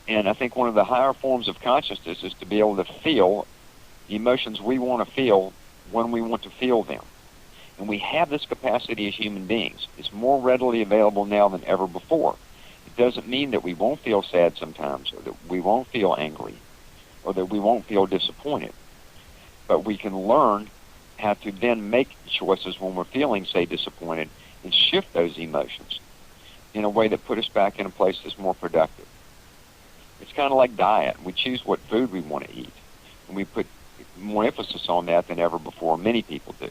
And I think one of the higher forms of consciousness is to be able to feel the emotions we want to feel when we want to feel them. And we have this capacity as human beings. It's more readily available now than ever before. It doesn't mean that we won't feel sad sometimes, or that we won't feel angry, or that we won't feel disappointed. But we can learn how to then make choices when we're feeling, say, disappointed, and shift those emotions in a way that put us back in a place that's more productive. It's kind of like diet. We choose what food we want to eat, and we put more emphasis on that than ever before. Many people do,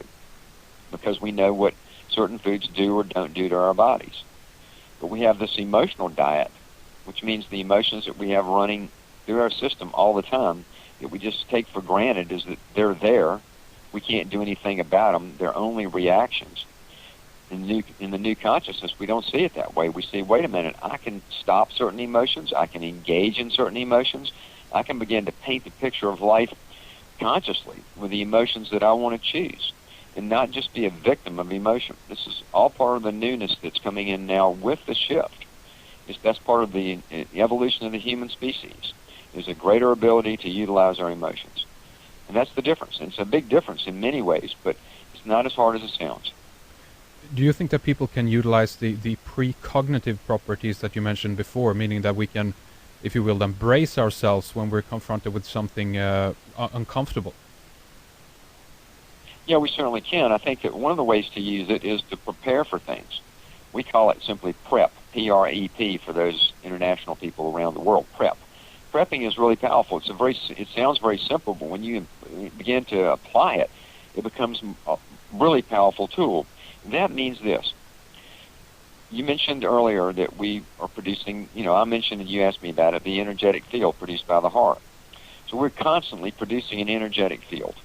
because we know what certain foods do or don't do to our bodies. But we have this emotional diet, which means the emotions that we have running through our system all the time that we just take for granted is that they're there. We can't do anything about them. They're only reactions. In the new consciousness, we don't see it that way. We see, wait a minute, I can stop certain emotions. I can engage in certain emotions. I can begin to paint the picture of life consciously with the emotions that I want to choose, and not just be a victim of emotion. This is all part of the newness that's coming in now with the shift. That's part of the evolution of the human species, is a greater ability to utilize our emotions. And that's the difference. And it's a big difference in many ways, but it's not as hard as it sounds. Do you think that people can utilize the precognitive properties that you mentioned before, meaning that we can, if you will, embrace ourselves when we're confronted with something uncomfortable? Yeah, we certainly can. I think that one of the ways to use it is to prepare for things. We call it simply PrEP, P-R-E-P, for those international people around the world, PrEP. Prepping is really powerful. It sounds very simple, but when you begin to apply it, it becomes a really powerful tool. That means this. You mentioned earlier that we are producing, I mentioned and you asked me about it, the energetic field produced by the heart. So we're constantly producing an energetic field,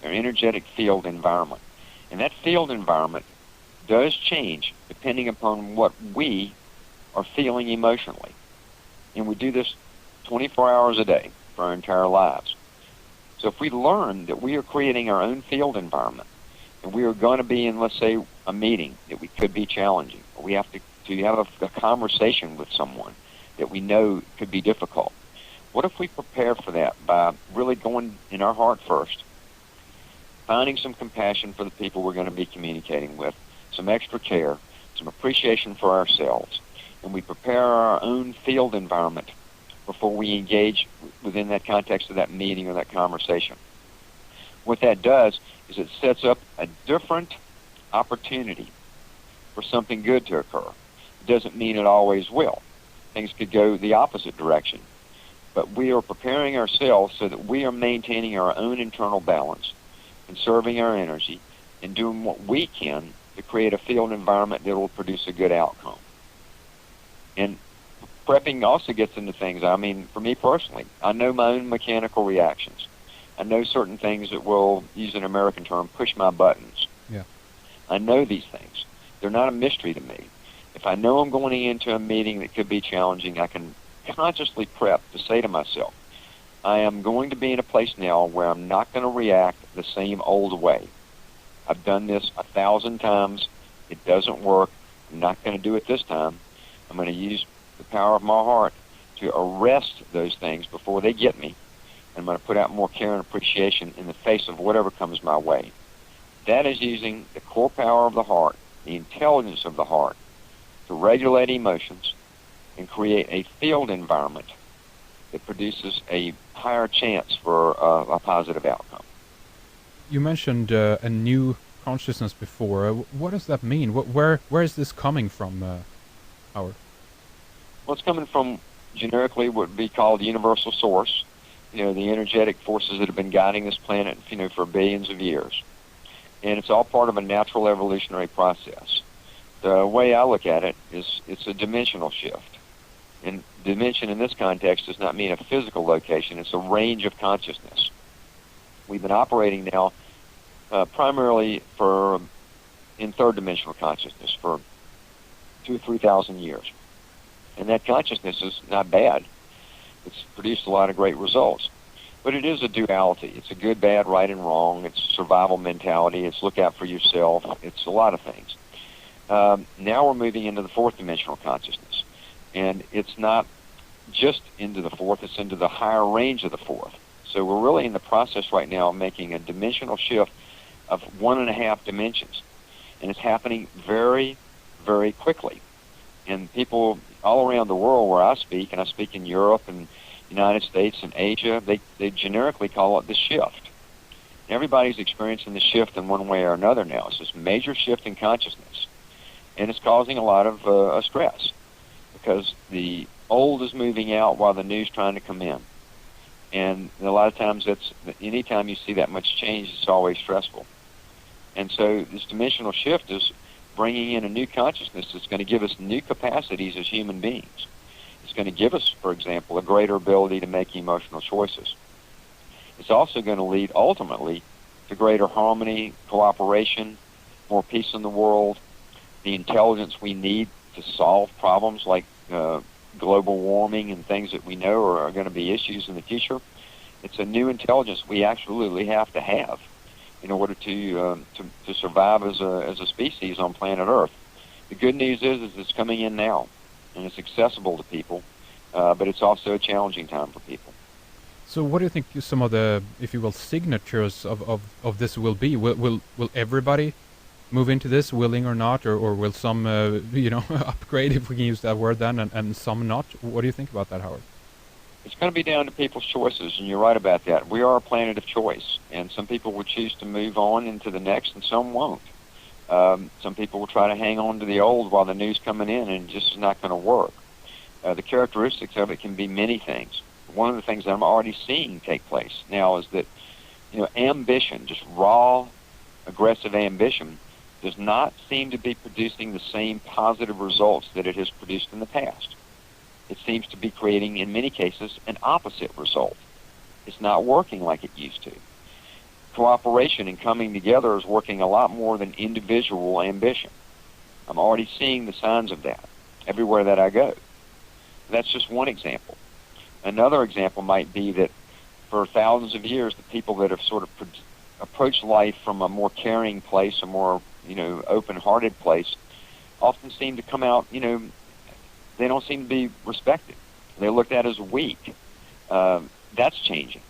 an energetic field environment. And that field environment does change depending upon what we are feeling emotionally. And we do this 24 hours a day for our entire lives. So if we learn that we are creating our own field environment, and we are going to be in, let's say, a meeting that we could be challenging, or we have to have a conversation with someone that we know could be difficult. What if we prepare for that by really going in our heart first, finding some compassion for the people we're going to be communicating with, some extra care, some appreciation for ourselves, and we prepare our own field environment before we engage within that context of that meeting or that conversation. What that does is it sets up a different opportunity for something good to occur. It doesn't mean it always will. Things could go the opposite direction. But we are preparing ourselves so that we are maintaining our own internal balance, conserving our energy, and doing what we can to create a field environment that will produce a good outcome. And prepping also gets into things. I mean, for me personally, I know my own mechanical reactions. I know certain things that will, use an American term, push my buttons. Yeah. I know these things. They're not a mystery to me. If I know I'm going into a meeting that could be challenging, I can consciously prep to say to myself, I am going to be in a place now where I'm not going to react the same old way. I've done this 1,000 times. It doesn't work. I'm not going to do it this time. I'm going to use the power of my heart to arrest those things before they get me. And I'm going to put out more care and appreciation in the face of whatever comes my way. That is using the core power of the heart, the intelligence of the heart, to regulate emotions and create a field environment that produces a higher chance for a positive outcome. You mentioned a new consciousness before. What does that mean? Where is this coming from, Howard? Well, it's coming from generically what would be called the universal source, the energetic forces that have been guiding this planet, for billions of years. And it's all part of a natural evolutionary process. The way I look at it is it's a dimensional shift. And dimension in this context does not mean a physical location. It's a range of consciousness. We've been operating now primarily in third-dimensional consciousness for 2,000 or 3,000 years. And that consciousness is not bad. It's produced a lot of great results. But it is a duality. It's a good, bad, right, and wrong. It's survival mentality. It's look out for yourself. It's a lot of things. Now we're moving into the fourth-dimensional consciousness. And it's not just into the fourth, it's into the higher range of the fourth. So we're really in the process right now of making a dimensional shift of 1.5 dimensions. And it's happening very, very quickly. And people all around the world where I speak, and I speak in Europe and United States and Asia, they generically call it the shift. Everybody's experiencing the shift in one way or another now. It's this major shift in consciousness. And it's causing a lot of stress because the old is moving out while the new's trying to come in. And a lot of times anytime you see that much change, it's always stressful. And so this dimensional shift is bringing in a new consciousness that's going to give us new capacities as human beings. It's going to give us, for example, a greater ability to make emotional choices. It's also going to lead ultimately to greater harmony, cooperation, more peace in the world, the intelligence we need to solve problems like global warming and things that we know are going to be issues in the future. It's a new intelligence we absolutely have to have in order to survive as a species on planet Earth. The good news is it's coming in now, and it's accessible to people, but it's also a challenging time for people. So what do you think some of the, if you will, signatures of this will be? Will everybody move into this, willing or not, or will some, upgrade, if we can use that word then, and some not? What do you think about that, Howard? It's going to be down to people's choices, and you're right about that. We are a planet of choice, and some people will choose to move on into the next, and some won't. Some people will try to hang on to the old while the new's coming in, and it just is not going to work. The characteristics of it can be many things. One of the things that I'm already seeing take place now is that, ambition, just raw, aggressive ambition, does not seem to be producing the same positive results that it has produced in the past. It seems to be creating, in many cases, an opposite result. It's not working like it used to. Cooperation and coming together is working a lot more than individual ambition. I'm already seeing the signs of that everywhere that I go. That's just one example. Another example might be that for thousands of years, the people that have sort of approached life from a more caring place, a more, open-hearted place, often seem to come out, they don't seem to be respected. They're looked at as weak. That's changing.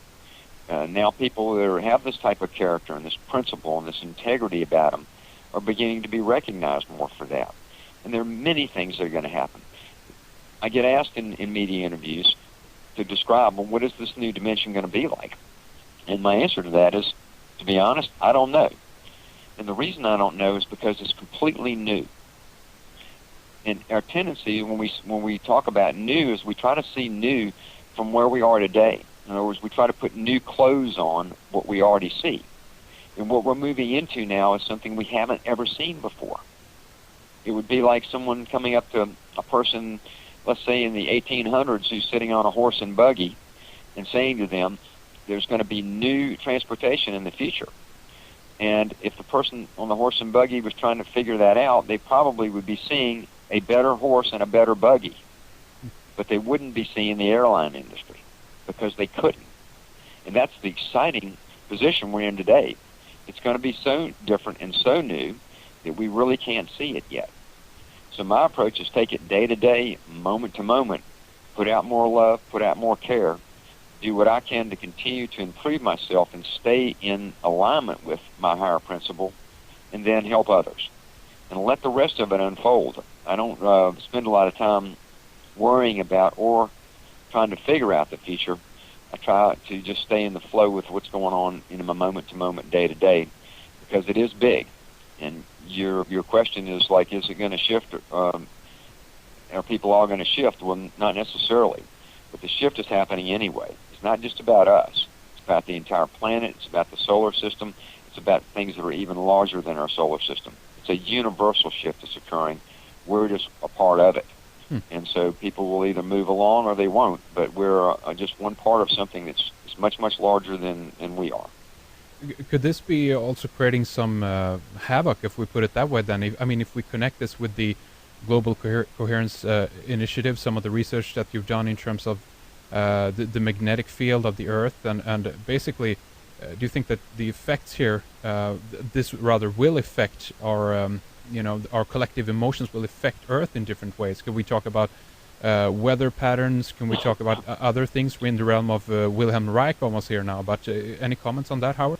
Now people that have this type of character and this principle and this integrity about them are beginning to be recognized more for that. And there are many things that are going to happen. I get asked in media interviews to describe, well, what is this new dimension going to be like? And my answer to that is, to be honest, I don't know. And the reason I don't know is because it's completely new. And our tendency when we talk about new is we try to see new from where we are today. In other words, we try to put new clothes on what we already see. And what we're moving into now is something we haven't ever seen before. It would be like someone coming up to a person, let's say in the 1800s, who's sitting on a horse and buggy and saying to them, there's going to be new transportation in the future. And if the person on the horse and buggy was trying to figure that out, they probably would be seeing a better horse and a better buggy. But they wouldn't be seeing the airline industry because they couldn't. And that's the exciting position we're in today. It's going to be so different and so new that we really can't see it yet. So my approach is take it day to day, moment to moment, put out more love, put out more care, do what I can to continue to improve myself and stay in alignment with my higher principle, and then help others. And let the rest of it unfold. I don't spend a lot of time worrying about or trying to figure out the future. I try to just stay in the flow with what's going on in my moment-to-moment, day-to-day, because it is big. And your question is like, is it going to shift? Are people all going to shift? Well, not necessarily. But the shift is happening anyway. It's not just about us. It's about the entire planet. It's about the solar system. It's about things that are even larger than our solar system. It's a universal shift that's occurring. We're just a part of it. And so people will either move along or they won't, but we're just one part of something that's much, much larger than we are. Could this be also creating some havoc, if we put it that way, then? If we connect this with the Global Coherence Initiative, some of the research that you've done in terms of the magnetic field of the Earth, and basically, do you think that the effects here, this rather will affect our collective emotions, will affect Earth in different ways? Could we talk about weather patterns? Can we talk about other things? We're in the realm of Wilhelm Reich almost here now, but any comments on that, Howard?